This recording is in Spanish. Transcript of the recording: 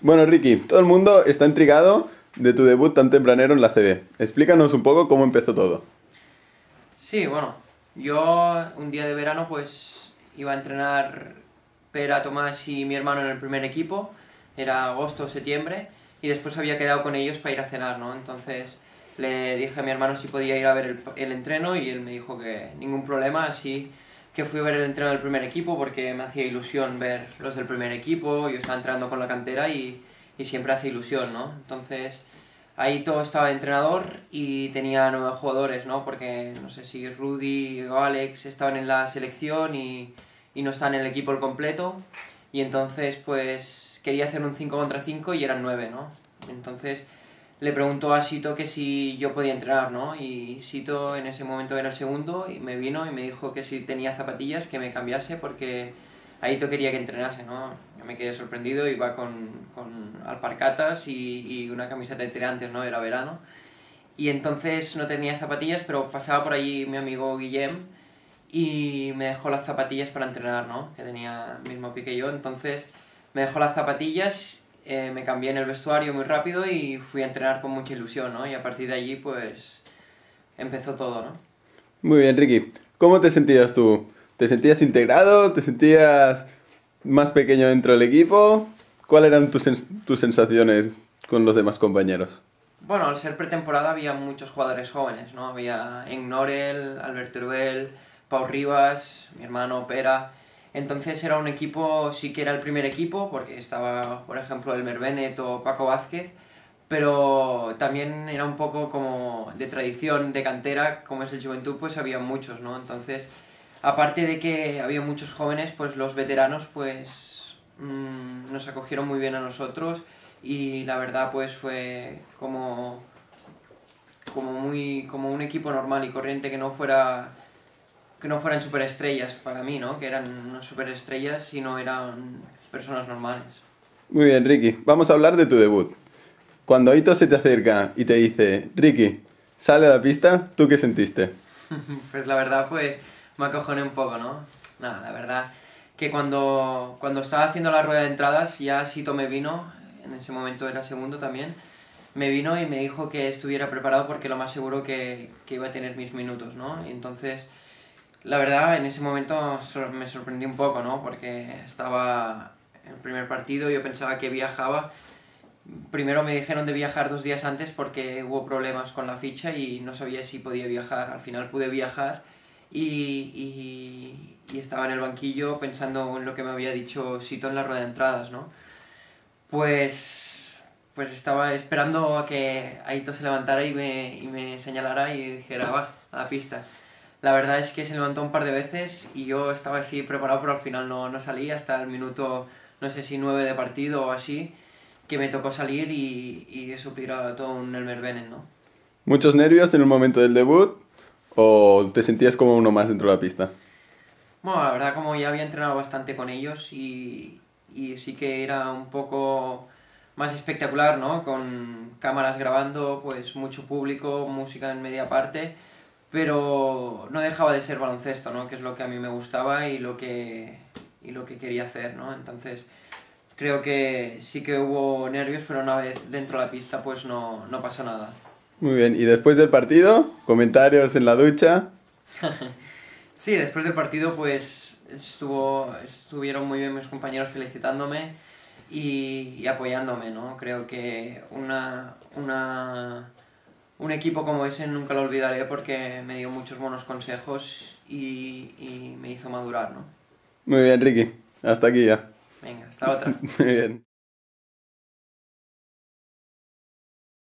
Bueno, Ricky, todo el mundo está intrigado de tu debut tan tempranero en la CB. Explícanos un poco cómo empezó todo. Sí, bueno, yo un día de verano pues iba a entrenar Pera, Tomás y mi hermano en el primer equipo, era agosto o septiembre, y después había quedado con ellos para ir a cenar, ¿no? Entonces le dije a mi hermano si podía ir a ver el entreno y él me dijo que ningún problema, así que fui a ver el entreno del primer equipo porque me hacía ilusión ver los del primer equipo, yo estaba entrenando con la cantera y siempre hace ilusión, ¿no? Entonces ahí todo estaba de entrenador y tenía 9 jugadores, ¿no? Porque no sé si Rudy o Alex estaban en la selección y no están en el equipo al completo. Y entonces, pues, quería hacer un 5 contra 5 y eran 9, ¿no? Entonces le preguntó a Sito que si yo podía entrenar, ¿no? Y Sito en ese momento era el segundo y me vino y me dijo que si tenía zapatillas que me cambiase porque Aito quería que entrenase, ¿no? Yo me quedé sorprendido, iba con alparcatas y una camiseta de tirantes, ¿no? Era verano. Y entonces no tenía zapatillas, pero pasaba por allí mi amigo Guillem y me dejó las zapatillas para entrenar, ¿no? Que tenía el mismo pie que yo, entonces me dejó las zapatillas, me cambié en el vestuario muy rápido y fui a entrenar con mucha ilusión, ¿no? Y a partir de allí, pues, empezó todo, ¿no? Muy bien, Ricky. ¿Cómo te sentías tú? ¿Te sentías integrado? ¿Te sentías más pequeño dentro del equipo? ¿Cuáles eran tus sensaciones con los demás compañeros? Bueno, al ser pretemporada había muchos jugadores jóvenes, ¿no? Había Norel, Alberto Teruel, Pau Rivas, mi hermano Pera. Entonces era un equipo, sí que era el primer equipo, porque estaba, por ejemplo, Elmer Bennett o Paco Vázquez, pero también era un poco como de tradición, de cantera, como es el Juventud, pues había muchos, ¿no? Entonces, aparte de que había muchos jóvenes, pues los veteranos, pues nos acogieron muy bien a nosotros y la verdad pues fue como un equipo normal y corriente que no fueran superestrellas para mí, ¿no? Que eran unas superestrellas sino eran personas normales. Muy bien, Ricky. Vamos a hablar de tu debut. Cuando Aito se te acerca y te dice, Ricky, sale a la pista, ¿tú qué sentiste? Pues la verdad pues me acojoné un poco, ¿no? Nada, la verdad que cuando estaba haciendo la rueda de entradas ya Sito me vino, en ese momento era segundo también, me vino y me dijo que estuviera preparado porque lo más seguro que iba a tener mis minutos, ¿no? Y entonces, la verdad, en ese momento me sorprendí un poco, ¿no? Porque estaba en el primer partido, yo pensaba que viajaba. Primero me dijeron de viajar 2 días antes porque hubo problemas con la ficha y no sabía si podía viajar. Al final pude viajar y estaba en el banquillo pensando en lo que me había dicho Sito en la rueda de entradas, ¿no? Pues estaba esperando a que Aito se levantara y me señalara y dijera, va, a la pista. La verdad es que se levantó un par de veces y yo estaba así preparado, pero al final no salí hasta el minuto, no sé si 9 de partido o así, que me tocó salir y eso era todo un Elmer Bennett, ¿no? ¿Muchos nervios en el momento del debut o te sentías como uno más dentro de la pista? Bueno, la verdad como ya había entrenado bastante con ellos y sí que era un poco más espectacular, ¿no? Con cámaras grabando, pues mucho público, música en media parte, pero no dejaba de ser baloncesto, ¿no? Que es lo que a mí me gustaba y lo que quería hacer, ¿no? Entonces creo que sí que hubo nervios, pero una vez dentro de la pista pues no pasó nada. Muy bien, y después del partido, comentarios en la ducha. Sí, después del partido pues estuvieron muy bien mis compañeros felicitándome y apoyándome, ¿no? Creo que un equipo como ese nunca lo olvidaré porque me dio muchos buenos consejos y me hizo madurar, ¿no? Muy bien, Ricky. Hasta aquí ya. Venga, hasta otra. Muy bien.